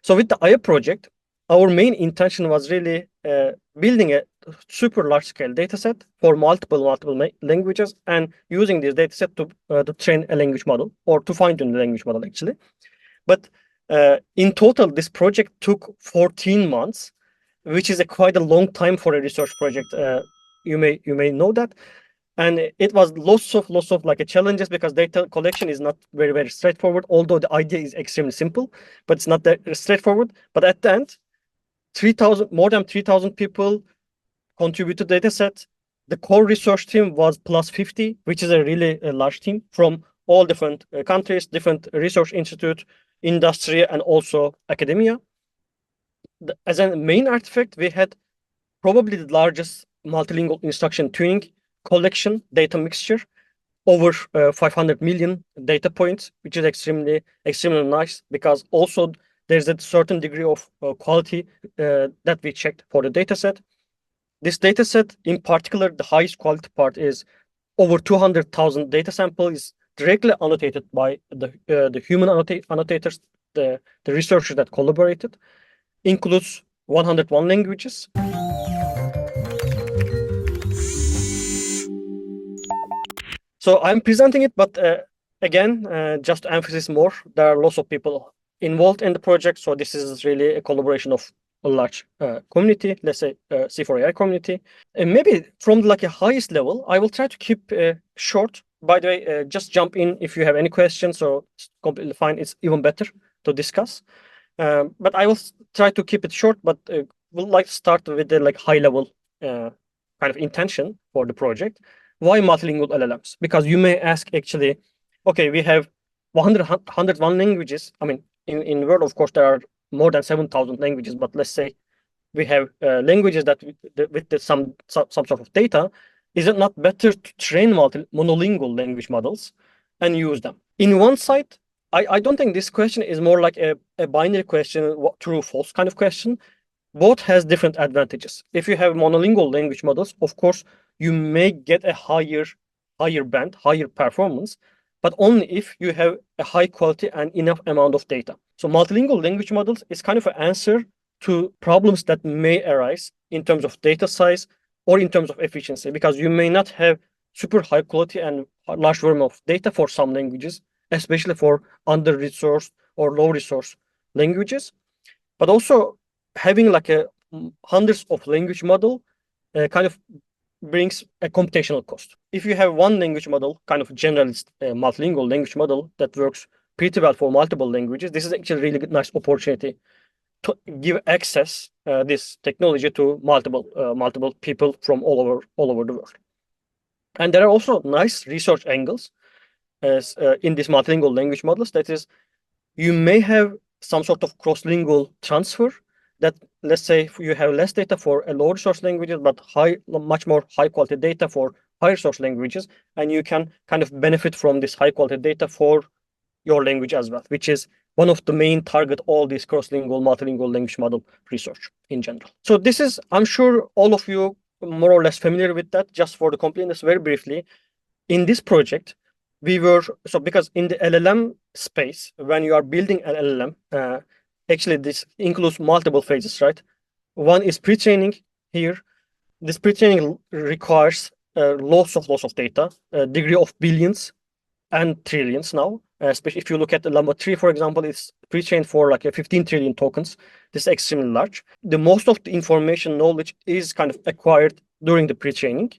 So with the AI project, our main intention was really building a super large-scale data set for multiple languages and using this data set to train a language model or to fine-tune the language model, actually. But in total, this project took 14 months, which is quite a long time for a research project. You may know that. And it was lots of like challenges because data collection is not very straightforward, although the idea is extremely simple, but it's not that straightforward. But at the end, more than 3,000 people contributed data set. The core research team was plus 50, which is a really large team from all different countries, different research institute, industry, and also academia. As a main artifact, we had probably the largest multilingual instruction tuning collection data mixture, over 500 million data points, which is extremely nice because also there's a certain degree of quality that we checked for the data set. This data set, in particular, the highest quality part is over 200,000 data samples is directly annotated by the human annotators, the researchers that collaborated, includes 101 languages. So I'm presenting it, but again, just to emphasize more, there are lots of people involved in the project. So this is really a collaboration of a large community, let's say C4AI community. And maybe from like a highest level, I will try to keep short. By the way, just jump in if you have any questions, so it's completely fine. It's even better to discuss. But I will try to keep it short, but we'll like to start with the like high level kind of intention for the project. Why multilingual LLMs? Because you may ask actually, okay, we have 101 languages. I mean, in world, of course, there are more than 7,000 languages, but let's say we have languages that with some sort of data. Is it not better to train monolingual language models and use them? In one side, I don't think this question is more like a binary question, true, false kind of question. Both has different advantages. If you have monolingual language models, of course, you may get a higher band, higher performance, but only if you have a high quality and enough amount of data. So multilingual language models is kind of an answer to problems that may arise in terms of data size or in terms of efficiency, because you may not have super high quality and large volume of data for some languages, especially for under-resourced or low-resource languages. But also having like hundreds of language model kind of brings a computational cost. If you have one language model, kind of generalist multilingual language model that works pretty well for multiple languages, this is actually a really nice opportunity to give access this technology to multiple people from all over the world. And there are also nice research angles as in these multilingual language models. That is, you may have some sort of cross-lingual transfer that, let's say, you have less data for a low resource languages, but much more high quality data for high resource languages, and you can kind of benefit from this high quality data for your language as well, which is one of the main target all this cross-lingual, multilingual language model research in general. So this is, I'm sure all of you more or less familiar with that. Just for the completeness, very briefly, in this project, because in the LLM space, when you are building an LLM, actually this includes multiple phases, right? One is pre-training here. This pre-training requires lots of data, a degree of billions and trillions now. Especially if you look at the Llama 3, for example, it's pre-trained for like 15 trillion tokens. This is extremely large. The most of the information knowledge is kind of acquired during the pre-training.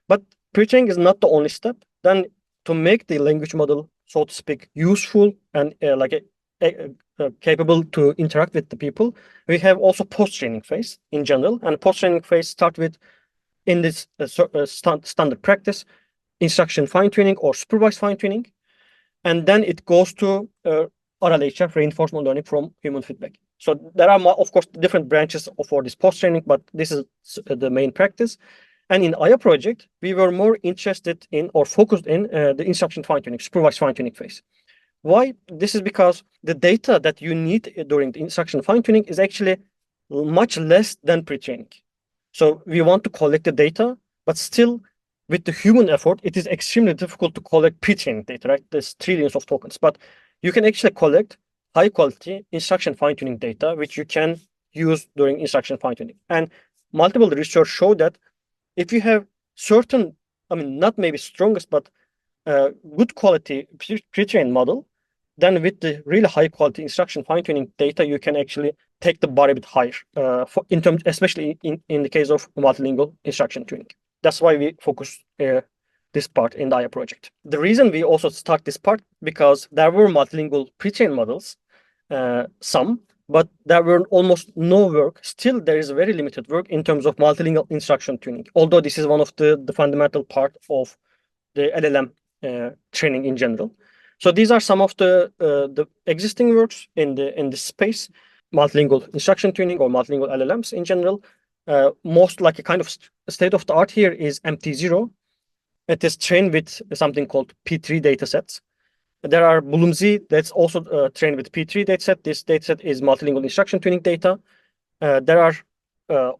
But pre-training is not the only step. Then to make the language model, so to speak, useful and capable to interact with the people, we have also post-training phase in general. And post-training phase start with, in this standard practice, instruction fine-tuning or supervised fine-tuning. And then it goes to RLHF, reinforcement learning from human feedback. So there are, of course, different branches for this post-training, but this is the main practice. And in AI project, we were more interested in or focused in the instruction fine-tuning, supervised fine-tuning phase. Why? This is because the data that you need during the instruction fine-tuning is actually much less than pre-training. So we want to collect the data, but still, with the human effort, it is extremely difficult to collect pre-training data, right? There's trillions of tokens, but you can actually collect high quality instruction fine-tuning data, which you can use during instruction fine-tuning. And multiple research show that if you have certain, not maybe strongest, but good quality pre-trained model, then with the really high quality instruction fine-tuning data, you can actually take the bar a bit higher, in terms, especially in the case of multilingual instruction tuning. That's why we focus this part in the IA project. The reason we also start this part, because there were multilingual pre-trained models, some, but there were almost no work. Still, there is very limited work in terms of multilingual instruction tuning, although this is one of the fundamental part of the LLM training in general. So these are some of the existing works in this space, multilingual instruction tuning or multilingual LLMs in general. Most like a kind of state of the art here is MT0. It is trained with something called P3 datasets. There are Bloomsy that's also trained with P3 dataset. This dataset is multilingual instruction tuning data. There are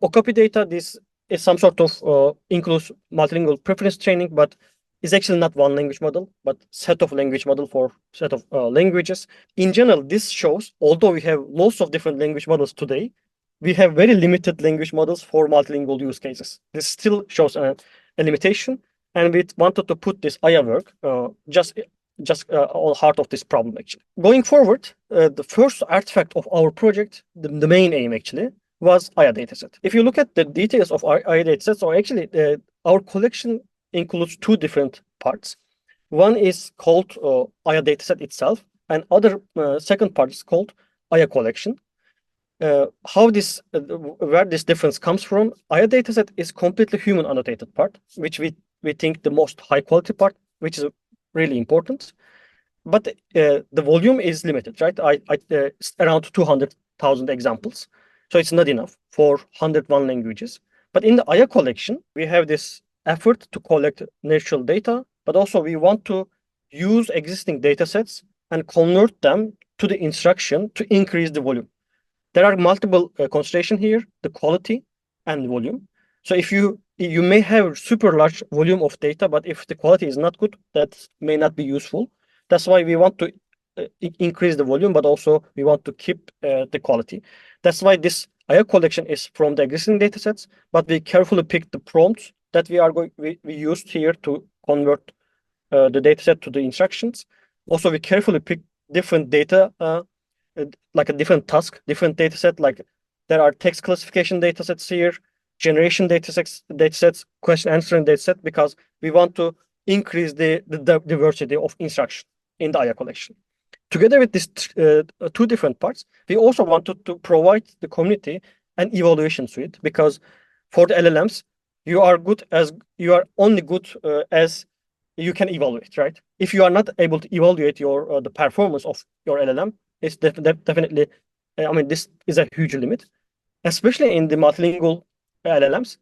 Okapi data. This is some sort of includes multilingual preference training, but is actually not one language model, but set of language model for set of languages. In general, this shows, although we have lots of different language models today, we have very limited language models for multilingual use cases. This still shows a limitation, and we wanted to put this IA work just on heart of this problem actually. Going forward, the first artifact of our project, the main aim actually, was IA dataset. If you look at the details of our IA dataset, so actually our collection includes two different parts. One is called IA dataset itself, and other second part is called IA collection. How this, where this difference comes from? IA dataset is completely human annotated part, which we think the most high quality part, which is really important. But the volume is limited, right? It's around 200,000 examples, so it's not enough for 101 languages. But in the IA collection, we have this effort to collect natural data, but also we want to use existing data sets and convert them to the instruction to increase the volume. There are multiple considerations here, the quality and volume. So if you may have super large volume of data, but if the quality is not good, that may not be useful. That's why we want to increase the volume, but also we want to keep the quality. That's why this IA collection is from the existing data sets, but we carefully pick the prompts that we used here to convert the dataset to the instructions. Also, we carefully pick different data, like a different task, different dataset. Like there are text classification datasets here, generation datasets, question answering dataset, because we want to increase the diversity of instruction in the IA collection. Together with these two different parts, we also wanted to provide the community an evaluation suite, because for the LLMs, you are only good as you can evaluate, right? If you are not able to evaluate the performance of your LLM, it's definitely, this is a huge limit, especially in the multilingual LLMs.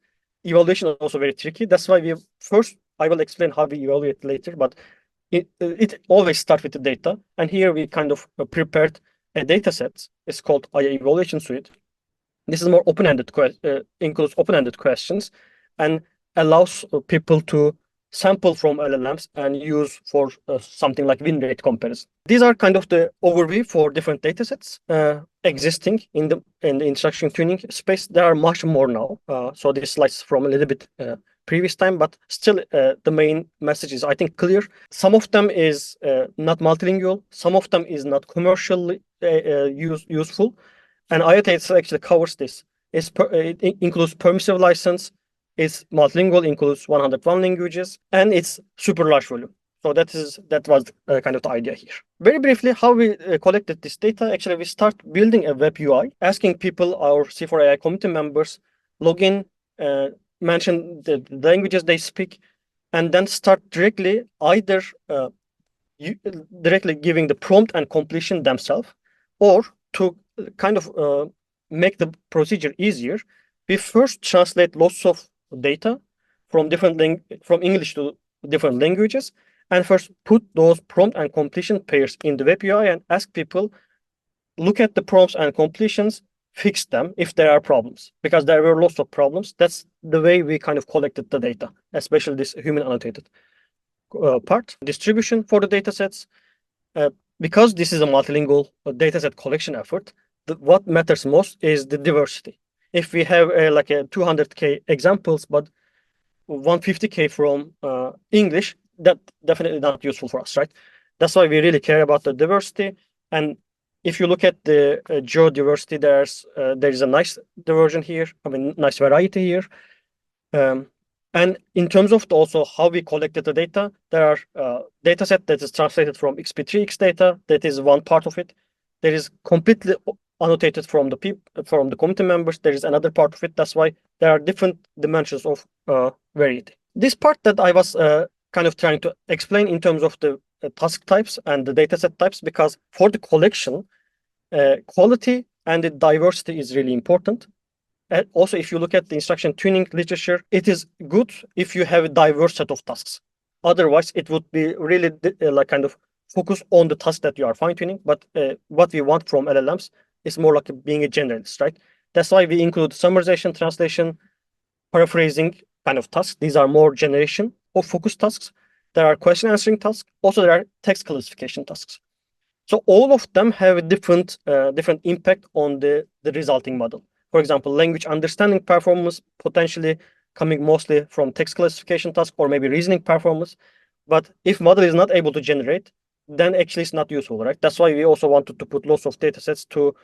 Evaluation is also very tricky. That's why I will explain how we evaluate later, but it always starts with the data. And here we kind of prepared a data set. It's called IA evaluation suite. This is more open-ended, includes open-ended questions and allows people to sample from LLMs and use for something like win rate comparison. These are kind of the overview for different datasets existing in the instruction tuning space. There are much more now. So this slides from a little bit previous time, but still the main message is, I think, clear. Some of them is not multilingual. Some of them is not commercially useful. And IA actually covers this. It includes permissive license, it's multilingual, includes 101 languages, and it's super large volume. So that was kind of the idea here. Very briefly, how we collected this data. Actually, we start building a web UI, asking people, our C4AI community members, log in, mention the languages they speak, and then start directly either directly giving the prompt and completion themselves, or to kind of make the procedure easier, we first translate lots of data from from English to different languages, and first put those prompt and completion pairs in the web UI and ask people, look at the prompts and completions, fix them if there are problems, because there were lots of problems. That's the way we kind of collected the data, especially this human annotated part. Distribution for the data sets. because this is a multilingual dataset collection effort, what matters most is the diversity. If we have like a 200K examples, but 150K from English, that definitely not useful for us, right? That's why we really care about the diversity. And if you look at the geodiversity, there is a nice diversion here. I mean, nice variety here. And in terms of also how we collected the data, there are data set that is translated from XP3X data. That is one part of it. There is completely annotated from the community members. There is another part of it. That's why there are different dimensions of variety. This part that I was kind of trying to explain in terms of the task types and the dataset types, because for the collection, quality and the diversity is really important. And also, if you look at the instruction tuning literature, it is good if you have a diverse set of tasks. Otherwise, it would be really like kind of focus on the task that you are fine tuning. But what we want from LLMs is more like being a generalist, right? That's why we include summarization, translation, paraphrasing kind of tasks. These are more generation or focus tasks. There are question answering tasks. Also, there are text classification tasks. So all of them have a different impact on the resulting model. For example, language understanding performance potentially coming mostly from text classification task or maybe reasoning performance. But if model is not able to generate, then actually it's not useful, right? That's why we also wanted to put lots of data sets to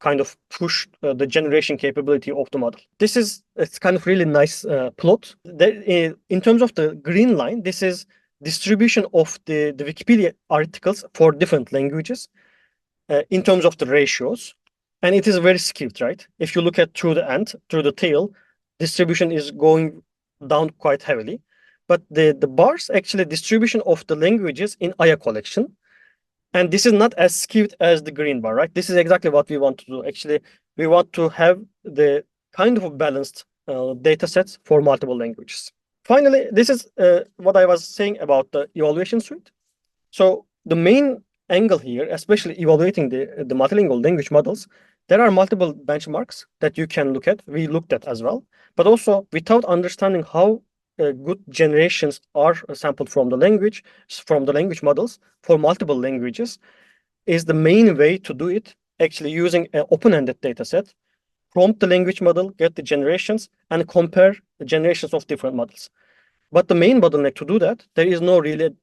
kind of push the generation capability of the model. It's kind of really nice plot. In terms of the green line, this is distribution of the Wikipedia articles for different languages in terms of the ratios. And it is very skewed, right? If you look at through the tail, distribution is going down quite heavily. But the bars actually distribution of the languages in Aya collection. And this is not as skewed as the green bar, right? This is exactly what we want to do. Actually, we want to have the kind of balanced data sets for multiple languages. Finally, this is what I was saying about the evaluation suite. So the main angle here, especially evaluating the multilingual language models, there are multiple benchmarks that you can look at. We looked at as well, but also without understanding how good generations are sampled from the language models for multiple languages, is the main way to do it. Actually, using an open-ended data set, prompt the language model, get the generations, and compare the generations of different models. But the main bottleneck to do that, there is no really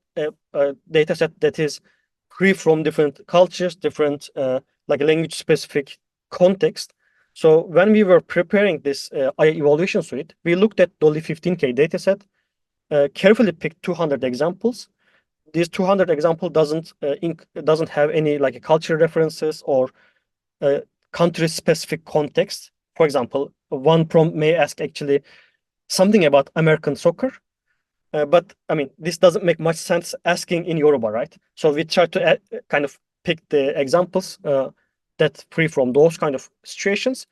data set that is free from different cultures, different like language-specific context. So when we were preparing this AI evaluation suite, we looked at the only 15K dataset, carefully picked 200 examples. These 200 example doesn't have any like culture references or country-specific context. For example, one prompt may ask actually something about American soccer, but I mean, this doesn't make much sense asking in Yoruba, right? So we try to kind of pick the examples that free from those kind of situations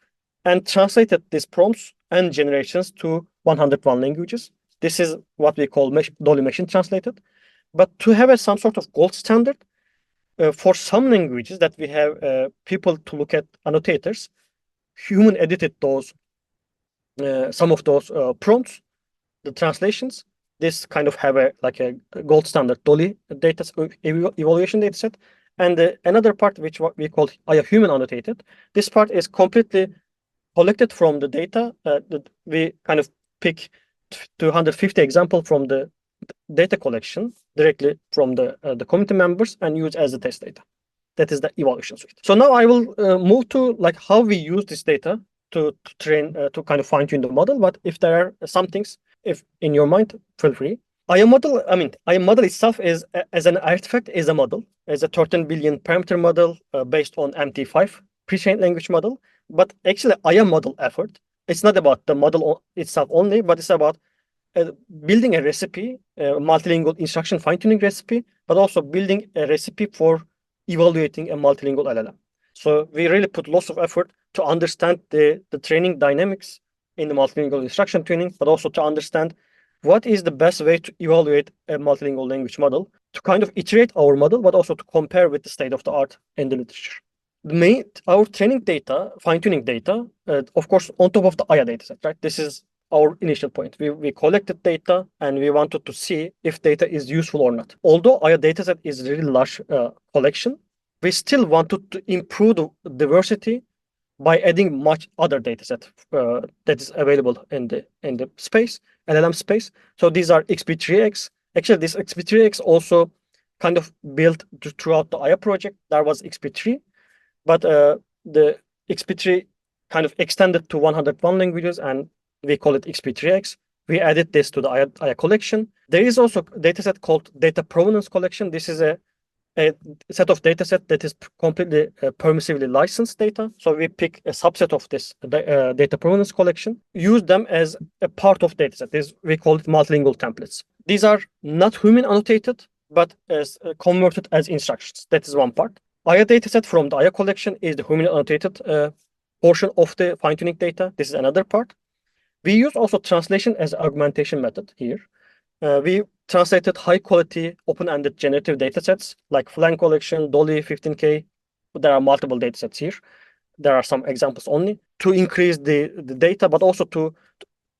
and translated these prompts and generations to 101 languages. This is what we call Dolly machine translated. But to have some sort of gold standard for some languages that we have people to look at annotators, human edited those some of those prompts, the translations. This kind of have a gold standard Dolly data evaluation data set. And another part, which what we call a human annotated, this part is completely collected from the data. We kind of pick 250 example from the data collection directly from the community members and use as the test data. That is the evaluation suite. So now I will move to like how we use this data to train to kind of fine tune the model. But if there are some things, if in your mind, feel free. IAM model itself is as an artifact is a model, is a 13 billion parameter model based on MT5 pre-trained language model. But actually, IAM model effort, it's not about the model itself only, but it's about building a recipe, a multilingual instruction fine-tuning recipe, but also building a recipe for evaluating a multilingual LLM. So we really put lots of effort to understand the training dynamics in the multilingual instruction tuning, but also to understand what is the best way to evaluate a multilingual language model, to kind of iterate our model, but also to compare with the state of the art in the literature. Our training data, fine-tuning data, of course, on top of the AYA dataset, right? This is our initial point. We collected data and we wanted to see if data is useful or not. Although AYA dataset is a really large collection, we still wanted to improve the diversity by adding much other data set that is available in the space, LLM space. So these are XP3X. Actually, this XP3X also kind of built throughout the IA project. There was XP3, but the XP3 kind of extended to 101 languages, and we call it XP3X. We added this to the IA collection. There is also a dataset called data provenance collection. This is a set of dataset that is completely permissively licensed data. So we pick a subset of this data provenance collection, use them as a part of dataset. We call it multilingual templates. These are not human annotated, but as converted as instructions. That is one part. IA dataset from the IA collection is the human annotated portion of the fine-tuning data. This is another part. We use also translation as augmentation method here. We translated high-quality, open-ended generative datasets like Flang collection, Dolly 15K. There are multiple datasets here. There are some examples only to increase the data, but also to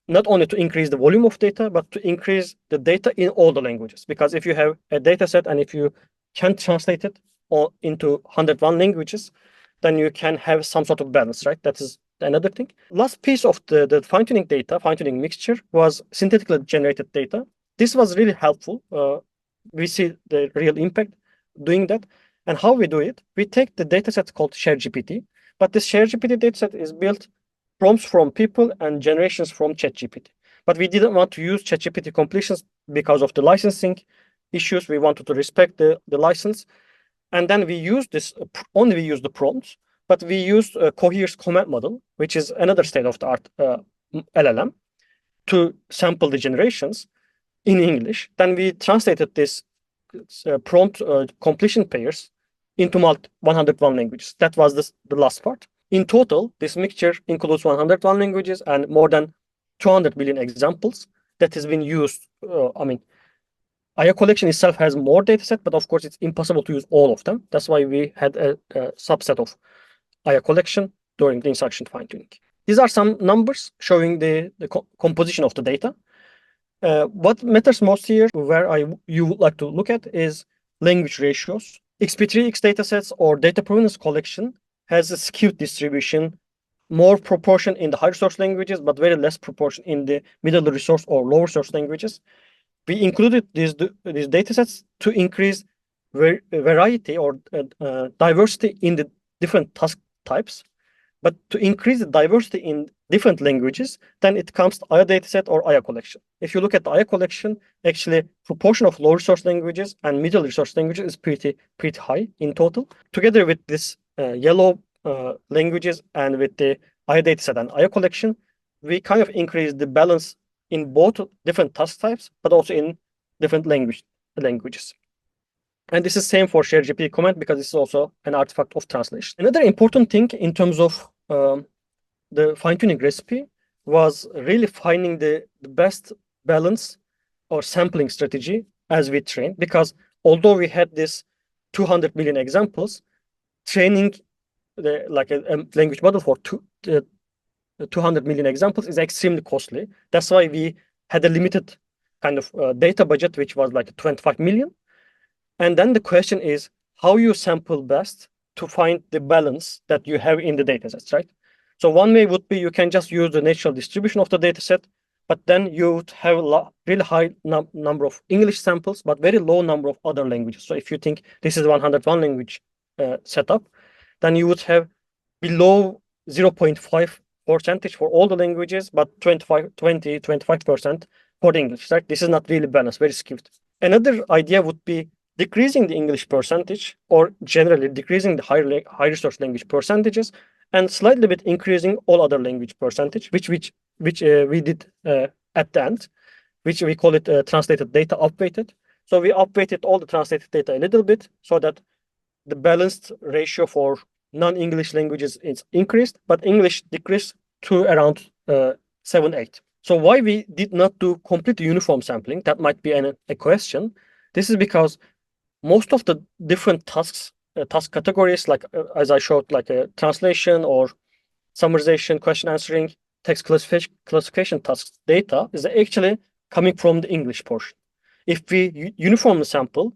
not only to increase the volume of data, but to increase the data in all the languages. Because if you have a dataset and if you can translate it into 101 languages, then you can have some sort of balance, right? That is another thing. Last piece of the fine-tuning data, fine-tuning mixture, was synthetically generated data. This was really helpful. We see the real impact doing that. And how we do it, we take the dataset called ShareGPT, but this ShareGPT dataset is built prompts from people and generations from ChatGPT. But we didn't want to use ChatGPT completions because of the licensing issues. We wanted to respect the license. And then we use this, only we use the prompts, but we used Cohere's comment model, which is another state-of-the-art LLM, to sample the generations in English. Then we translated this prompt completion pairs into 101 languages. That was the last part. In total, this mixture includes 101 languages and more than 200 million examples that has been used. IA collection itself has more dataset, but of course it's impossible to use all of them. That's why we had a subset of IA collection during the instruction fine-tuning. These are some numbers showing the composition of the data. What matters most here, where you would like to look at, is language ratios. XP3X datasets or data provenance collection has a skewed distribution, more proportion in the high resource languages, but very less proportion in the middle resource or lower resource languages. We included these datasets to increase variety or diversity in the different task types. But to increase the diversity in different languages, then it comes to IA dataset or IA collection. If you look at the IA collection, actually proportion of low resource languages and middle resource languages is pretty high in total. Together with this yellow languages and with the IA dataset and IA collection, we kind of increase the balance in both different task types, but also in different languages. And this is same for ShareGPT comment because this is also an artifact of translation. Another important thing in terms of the fine-tuning recipe was really finding the best balance or sampling strategy as we train, because although we had this 200 million examples, training a language model for 200 million examples is extremely costly. That's why we had a limited kind of data budget, which was like 25 million. And then the question is how you sample best to find the balance that you have in the datasets, right? So one way would be you can just use the natural distribution of the dataset, but then you would have a really high number of English samples, but very low number of other languages. So if you think this is 101 language setup, then you would have below 0.5% for all the languages, but 25% for the English, right? This is not really balanced, very skewed. Another idea would be decreasing the English percentage, or generally decreasing the high resource language percentages, and slightly bit increasing all other language percentage, which we did at the end, which we call it translated data upweighted. So we upweighted all the translated data a little bit so that the balanced ratio for non-English languages is increased, but English decreased to around 7-8. So why we did not do complete uniform sampling? That might be a question. This is because most of the different tasks, task categories, like as I showed, like a translation or summarization, question answering, text classification tasks data is actually coming from the English portion. If we uniformly sample,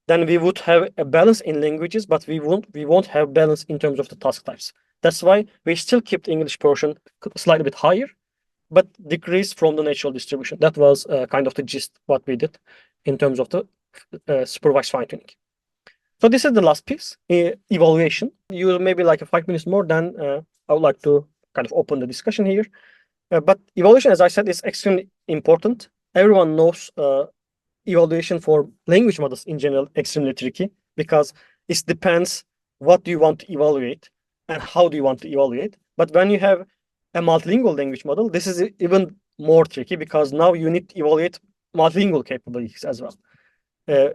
then we would have a balance in languages, but we won't have balance in terms of the task types. That's why we still keep the English portion slightly bit higher, but decrease from the natural distribution. That was kind of the gist what we did in terms of the supervised fine tuning. So this is the last piece, evaluation. You maybe like 5 minutes more, then I would like to kind of open the discussion here. But evaluation, as I said, is extremely important. Everyone knows evaluation for language models in general extremely tricky because it depends what do you want to evaluate and how do you want to evaluate. But when you have a multilingual language model, this is even more tricky because now you need to evaluate multilingual capabilities as well,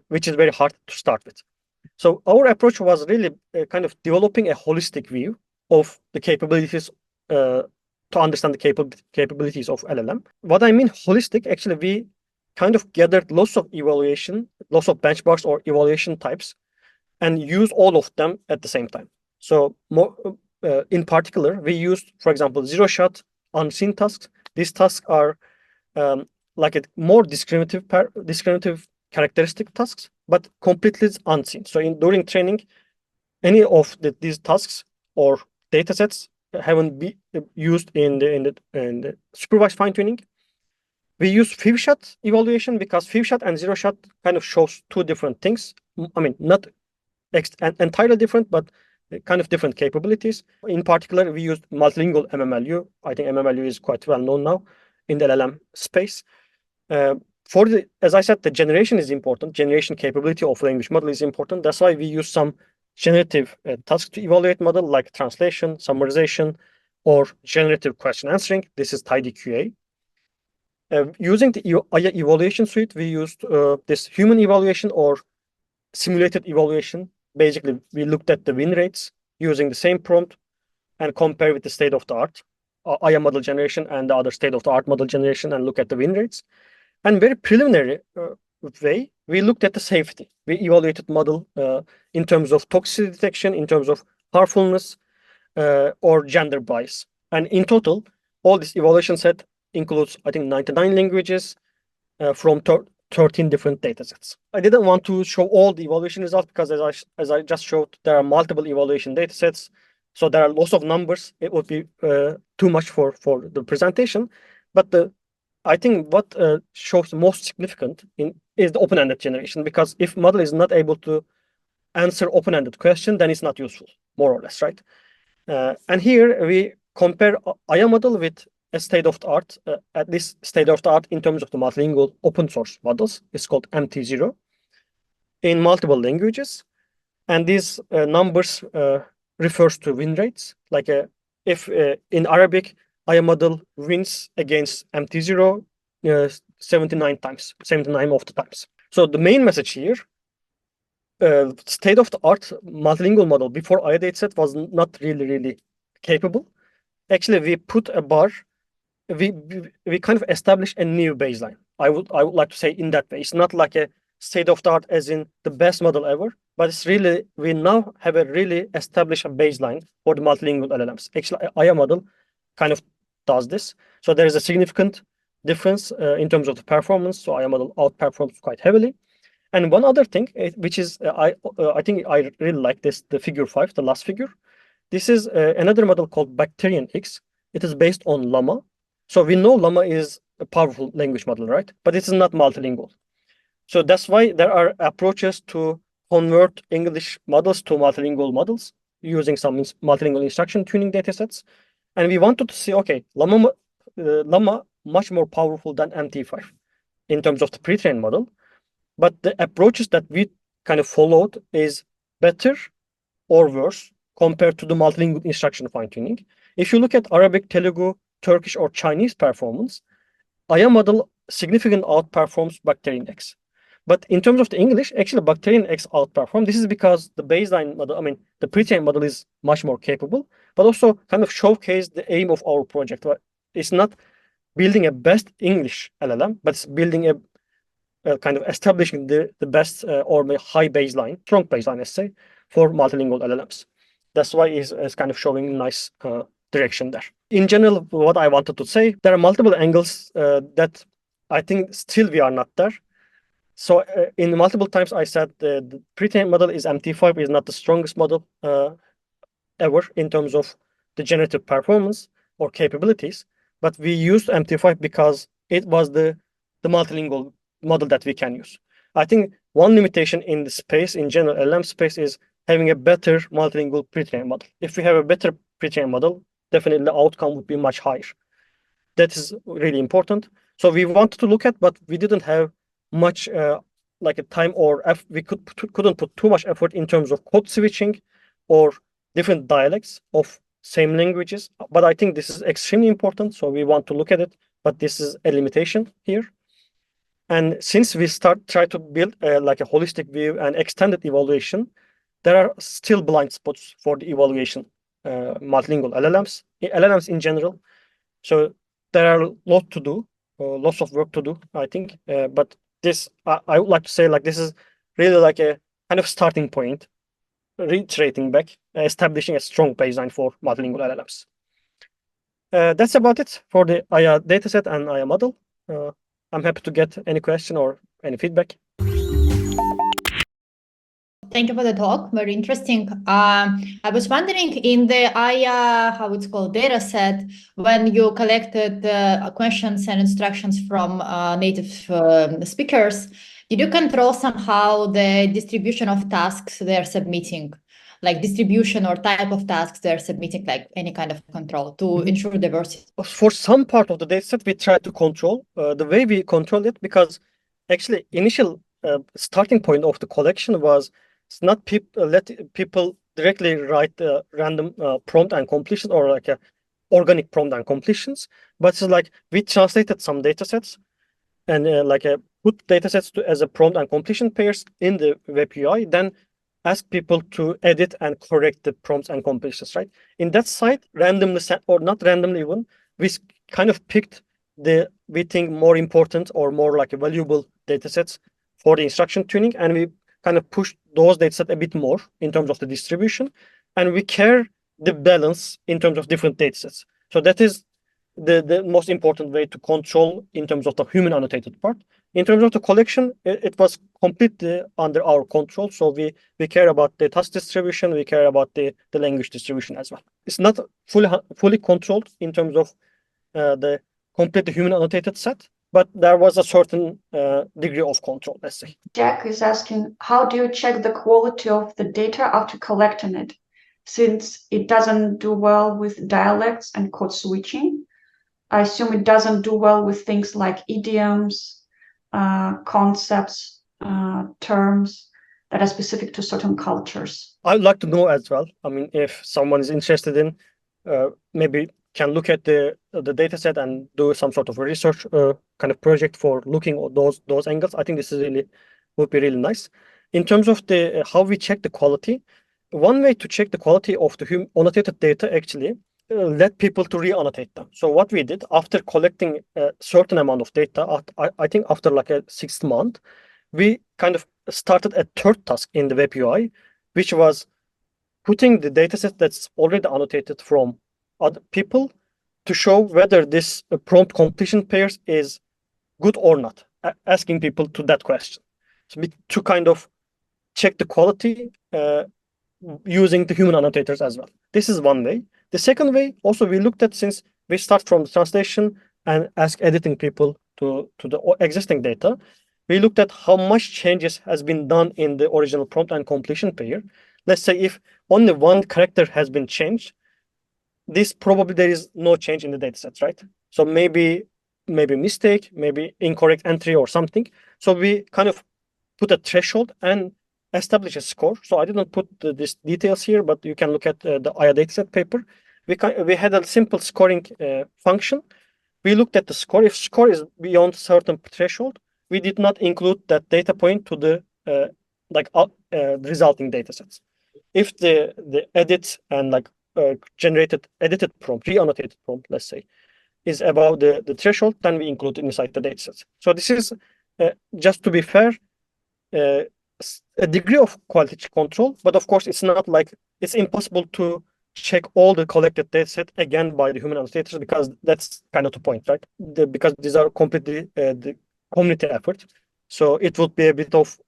which is very hard to start with. So our approach was really kind of developing a holistic view of the capabilities to understand the capabilities of LLM. What I mean holistic, actually, we kind of gathered lots of evaluation, lots of benchmarks or evaluation types, and use all of them at the same time. So more, in particular, we used, for example, zero-shot unseen tasks. These tasks are like a more discriminative characteristic tasks, but completely unseen. So during training, any of these tasks or data sets haven't been used in the supervised fine tuning. We use few shot evaluation because few shot and zero shot kind of shows two different things. I mean, not entirely different, but kind of different capabilities. In particular, we used multilingual MMLU. I think MMLU is quite well known now in the LLM space. As I said, the generation is important. Generation capability of language model is important. That's why we use some generative tasks to evaluate model like translation, summarization, or generative question answering. This is tidy QA. Using the AI evaluation suite, we used this human evaluation or simulated evaluation. Basically, we looked at the win rates using the same prompt and compare with the state of the art AI model generation and the other state of the art model generation and look at the win rates. And very preliminary way, we looked at the safety. We evaluated model in terms of toxicity detection, in terms of harmfulness, or gender bias. And in total, all this evaluation set includes, I think, 99 languages from 13 different datasets. I didn't want to show all the evaluation results because as I just showed, there are multiple evaluation datasets. So there are lots of numbers. It would be too much for the presentation. But I think what shows most significant is the open-ended generation, because if model is not able to answer open-ended question, then it's not useful, more or less, right? And here we compare AI model with a state-of-the-art, at least state-of-the-art in terms of the multilingual open source models. It's called MT0 in multiple languages. And these numbers refers to win rates. Like if in Arabic, AI model wins against MT0 79 times, 79 of the times. So the main message here, state-of-the-art multilingual model before AI dataset was not really capable. Actually, we put a bar, we kind of established a new baseline. I would like to say in that way. It's not like a state-of-the-art as in the best model ever, but it's really, we now have a really established baseline for the multilingual LLMs. Actually, AI model kind of does this. So there is a significant difference in terms of the performance. So AI model outperforms quite heavily. And one other thing, which is I think I really like this, the figure 5, the last figure. This is another model called Bacterian X. It is based on Llama. So we know Llama is a powerful language model, right? But it is not multilingual. So that's why there are approaches to convert English models to multilingual models using some multilingual instruction tuning datasets. And we wanted to see, okay, Llama much more powerful than MT5 in terms of the pre-trained model. But the approaches that we kind of followed is better or worse compared to the multilingual instruction fine-tuning. If you look at Arabic, Telugu, Turkish, or Chinese performance, AI model significantly outperforms Bacterian X. But in terms of the English, actually Bacterian X outperforms. This is because the baseline model, I mean, the pre-trained model is much more capable, but also kind of showcase the aim of our project. It's not building a best English LLM, but it's building a kind of establishing the best or high baseline, strong baseline, let's say, for multilingual LLMs. That's why it's kind of showing nice direction there. In general, what I wanted to say, there are multiple angles that I think still we are not there. So in multiple times, I said the pre-trained model is MT5 is not the strongest model ever in terms of the generative performance or capabilities, but we used MT5 because it was the multilingual model that we can use. I think one limitation in the space, in general LLM space, is having a better multilingual pre-trained model. If we have a better pre-trained model, definitely the outcome would be much higher. That is really important. So we wanted to look at, but we didn't have much like a time or we couldn't put too much effort in terms of code switching or different dialects of same languages. But I think this is extremely important, so we want to look at it. But this is a limitation here. And since we try to build like a holistic view and extended evaluation, there are still blind spots for the evaluation multilingual LLMs in general. So there are a lot to do, lots of work to do, I think. But this, I would like to say, like this is really like a kind of starting point, reiterating back, establishing a strong baseline for multilingual LLMs. That's about it for the AI dataset and AI model. I'm happy to get any question or any feedback. Thank you for the talk. Very interesting. I was wondering in the AI, how it's called, data set, when you collected questions and instructions from native speakers, did you control somehow the distribution of tasks they're submitting, like distribution or type of tasks they're submitting, like any kind of control to ensure diversity? For some part of the dataset, we try to control the way we control it, because actually initial starting point of the collection was it's not let people directly write random prompt and completion or like a organic prompt and completions, but it's like we translated some datasets and put datasets as a prompt and completion pairs in the web UI, then ask people to edit and correct the prompts and completions, right? In that site, randomly or not randomly even, we kind of picked we think more important or more like valuable datasets for the instruction tuning, and we kind of push those datasets a bit more in terms of the distribution, and we care the balance in terms of different datasets. So that is the most important way to control in terms of the human annotated part. In terms of the collection, it was completely under our control. So we care about the task distribution, we care about the language distribution as well. It's not fully controlled in terms of the complete human annotated set, but there was a certain degree of control, let's say. Jack is asking, how do you check the quality of the data after collecting it, since it doesn't do well with dialects and code switching? I assume it doesn't do well with things like idioms, concepts, terms that are specific to certain cultures. I'd like to know as well. I mean, if someone is interested in, maybe can look at the data set and do some sort of a research kind of project for looking at those angles. I think this is would be really nice. In terms of the how we check the quality, one way to check the quality of the annotated data actually let people to re-annotate them. So what we did after collecting a certain amount of data, I think after like a 6th month, we kind of started a third task in the web UI, which was putting the dataset that's already annotated from other people to show whether this prompt completion pairs is good or not, asking people to that question. So to kind of check the quality using the human annotators as well. This is one way. The second way, also we looked at, since we start from the translation and ask editing people to the existing data, we looked at how much changes has been done in the original prompt and completion pair. Let's say if only one character has been changed, this probably there is no change in the datasets, right? So maybe mistake, maybe incorrect entry or something. So we kind of put a threshold and establish a score. So I didn't put these details here, but you can look at the AI dataset paper. We had a simple scoring function. We looked at the score. If score is beyond certain threshold, we did not include that data point to the resulting datasets. If the edit and generated edited prompt, re-annotated prompt, let's say, is above the threshold, then we include it inside the datasets. So this is just to be fair, a degree of quality control, but of course it's not like it's impossible to check all the collected dataset again by the human annotators, because that's kind of the point, right? Because these are completely the community effort. So it would be a bit of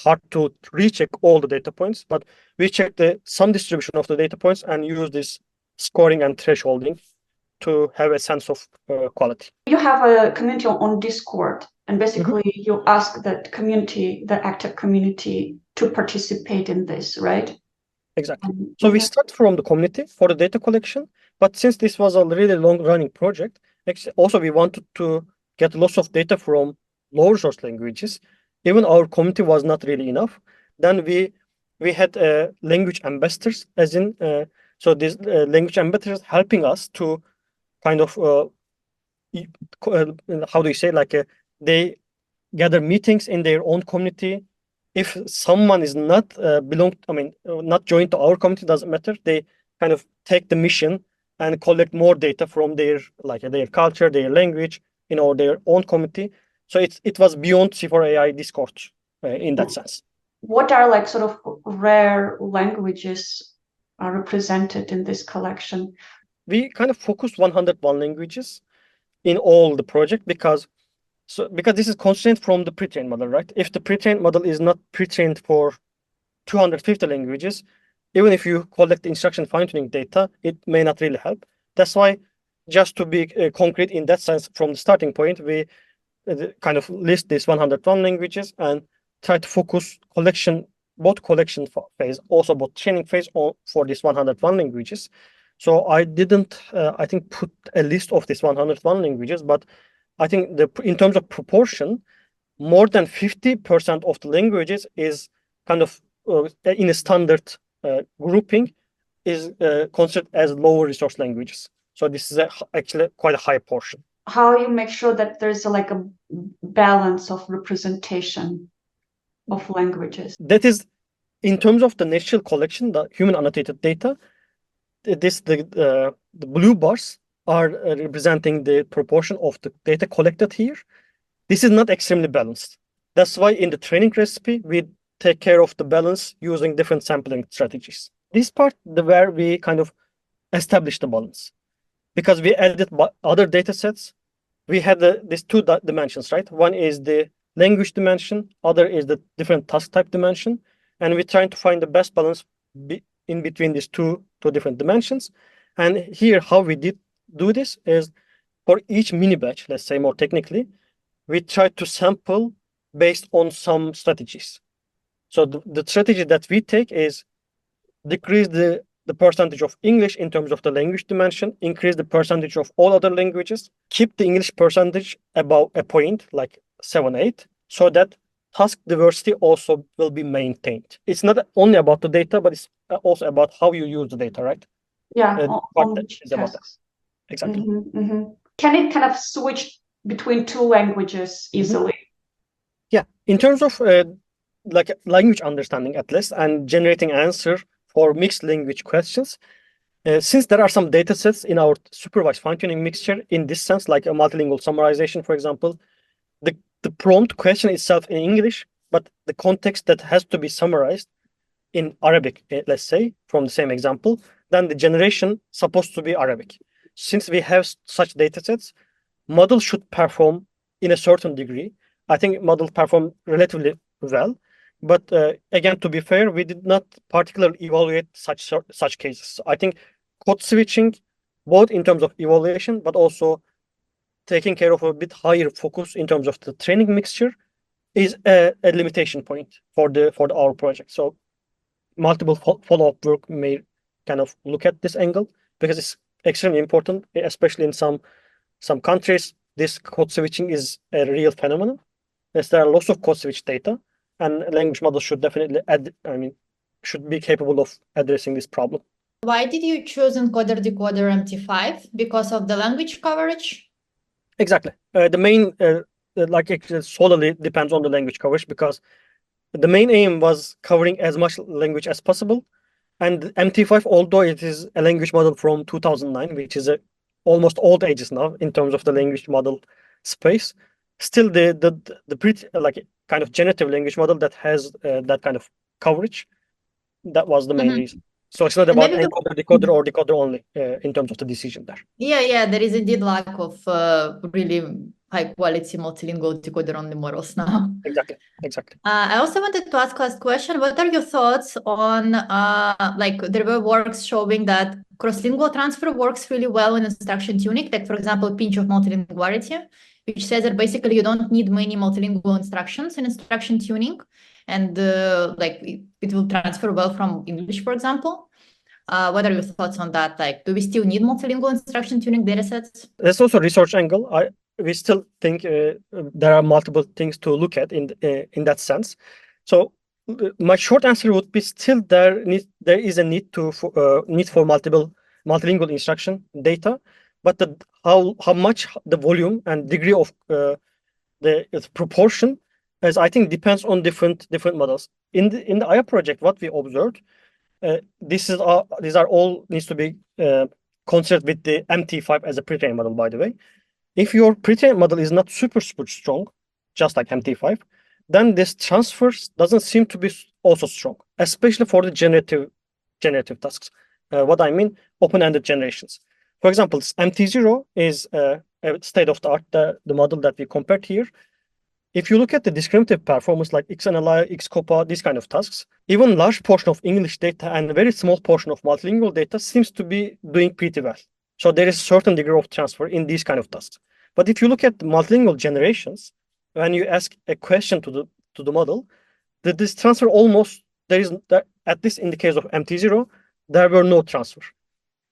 hard to recheck all the data points, but we check some distribution of the data points and use this scoring and thresholding to have a sense of quality. You have a community on Discord, and basically you ask that community, the active community, to participate in this, right? Exactly. So we start from the community for the data collection, but since this was a really long-running project, actually also we wanted to get lots of data from lower source languages. Even our community was not really enough. Then we had language ambassadors, as in so these language ambassadors helping us to kind of how do you say, like they gather meetings in their own community. If someone is not not joined to our community, doesn't matter. They kind of take the mission and collect more data from their culture, their language, their own community. So it was beyond C4AI Discord in that sense. What are like sort of rare languages are represented in this collection? We kind of focused 101 languages in all the project because this is constrained from the pre-trained model, right? If the pre-trained model is not pre-trained for 250 languages, even if you collect the instruction fine-tuning data, it may not really help. That's why, just to be concrete in that sense, from the starting point, we kind of list these 101 languages and try to focus both collection phase, also both training phase for these 101 languages. So I didn't, I think, put a list of these 101 languages, but I think in terms of proportion, more than 50% of the languages is kind of in a standard grouping is considered as lower resource languages. So this is actually quite a high portion. How you make sure that there's like a balance of representation of languages? That is, in terms of the natural collection, the human annotated data, the blue bars are representing the proportion of the data collected here. This is not extremely balanced. That's why in the training recipe, we take care of the balance using different sampling strategies. This part, where we kind of establish the balance, because we added other data sets, we had these two dimensions, right? One is the language dimension, other is the different task type dimension, and we're trying to find the best balance in between these two different dimensions. And here, how we did do this is, for each mini batch, let's say more technically, we try to sample based on some strategies. So the strategy that we take is decrease the percentage of English in terms of the language dimension, increase the percentage of all other languages, keep the English percentage above a point, like 7, 8, so that task diversity also will be maintained. It's not only about the data, but it's also about how you use the data, right? Yeah, on which tasks. Exactly. Can it kind of switch between two languages easily? Yeah, in terms of like language understanding at least, and generating answer for mixed language questions, since there are some data sets in our supervised fine-tuning mixture in this sense, like a multilingual summarization, for example, the prompt question itself in English, but the context that has to be summarized in Arabic, let's say, from the same example, then the generation supposed to be Arabic. Since we have such data sets, model should perform in a certain degree. I think models perform relatively well, but again, to be fair, we did not particularly evaluate such cases. So I think code switching, both in terms of evaluation, but also taking care of a bit higher focus in terms of the training mixture, is a limitation point for our project. So multiple follow-up work may kind of look at this angle, because it's extremely important, especially in some countries. This code switching is a real phenomenon, as there are lots of code switch data, and language models should definitely should be capable of addressing this problem. Why did you choose encoder decoder MT5? Because of the language coverage? Exactly. The main it solely depends on the language coverage, because the main aim was covering as much language as possible. And MT5, although it is a language model from 2009, which is almost old ages now in terms of the language model space, still the pretty kind of generative language model that has that kind of coverage, that was the main reason. So it's not about encoder, decoder, or decoder only in terms of the decision there. Yeah, there is indeed lack of really high quality multilingual decoder only models now. Exactly. I also wanted to ask last question. What are your thoughts on like there were works showing that cross-lingual transfer works really well in instruction tuning, like for example, pinch of multilinguality, which says that basically you don't need many multilingual instructions in instruction tuning, and like it will transfer well from English, for example. What are your thoughts on that? Like, do we still need multilingual instruction tuning datasets? There's also a research angle. We still think there are multiple things to look at in that sense. So my short answer would be still there is a need for multilingual instruction data, but how much the volume and degree of the proportion, as I think, depends on different models. In the IA project, what we observed, these are all needs to be considered with the MT5 as a pre-trained model, by the way. If your pre-trained model is not super strong, just like MT5, then this transfer doesn't seem to be also strong, especially for the generative tasks. What I mean, open-ended generations. For example, MT0 is a state of the art, the model that we compared here. If you look at the discriminative performance like XNLI, XCOPA, these kind of tasks, even large portion of English data and a very small portion of multilingual data seems to be doing pretty well. So there is a certain degree of transfer in these kind of tasks. But if you look at the multilingual generations, when you ask a question to the model, this transfer almost, at least in the case of MT0, there were no transfer.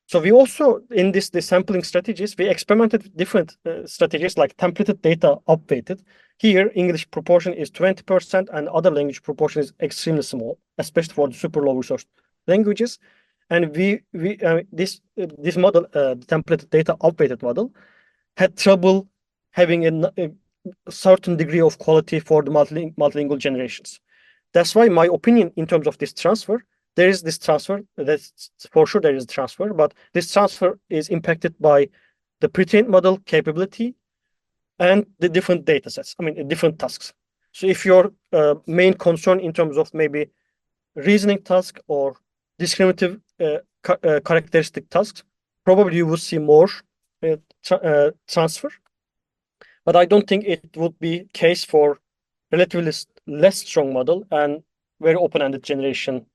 So we also, in the sampling strategies, we experimented with different strategies like templated data upweighted. Here, English proportion is 20% and other language proportion is extremely small, especially for the super low resource languages. And this model, the templated data upweighted model, had trouble having a certain degree of quality for the multilingual generations. That's why my opinion in terms of this transfer, there is this transfer, that's for sure there is a transfer, but this transfer is impacted by the pre-trained model capability and the different data sets, different tasks. So if your main concern in terms of maybe reasoning task or discriminative characteristic tasks, probably you will see more transfer. But I don't think it would be case for relatively less strong model and very open-ended generation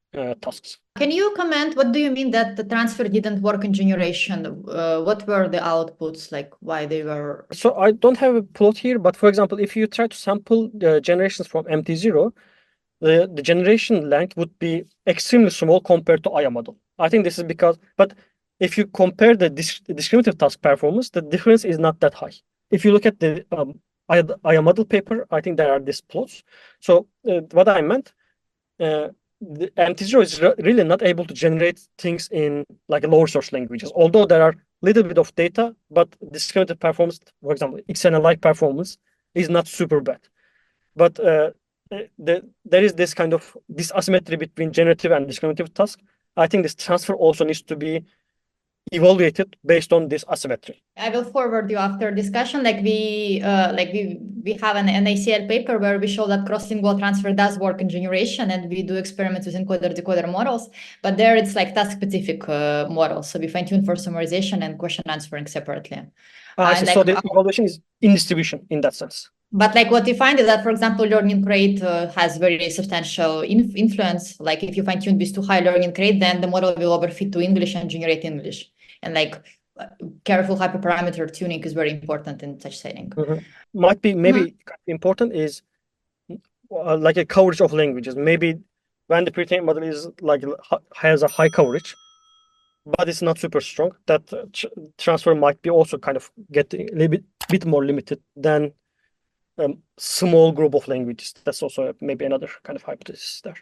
tasks. Can you comment, what do you mean that the transfer didn't work in generation? What were the outputs, like why they were? So I don't have a plot here, but for example, if you try to sample the generations from MT0, the generation length would be extremely small compared to IA model. I think this is because, but if you compare the discriminative task performance, the difference is not that high. If you look at the IA model paper, I think there are these plots. So what I meant, the MT0 is really not able to generate things in like lower source languages, although there are little bit of data, but discriminative performance, for example, XNLI performance is not super bad. But there is this kind of asymmetry between generative and discriminative task. I think this transfer also needs to be evaluated based on this asymmetry. I will forward you after discussion. Like we have an NACL paper where we show that cross-lingual transfer does work in generation, and we do experiments with encoder-decoder models. But there it's like task-specific models, so we fine-tune for summarization and question answering separately. So the evaluation is in distribution in that sense. But like what we find is that, for example, learning rate has very substantial influence. Like if you fine tune this to high learning rate, then the model will overfit to English and generate English. And like careful hyperparameter tuning is very important in such setting. Might be maybe important is like a coverage of languages. Maybe when the pre-trained model is like has a high coverage, but it's not super strong, that transfer might be also kind of getting a little bit more limited than small group of languages. That's also maybe another kind of hypothesis there.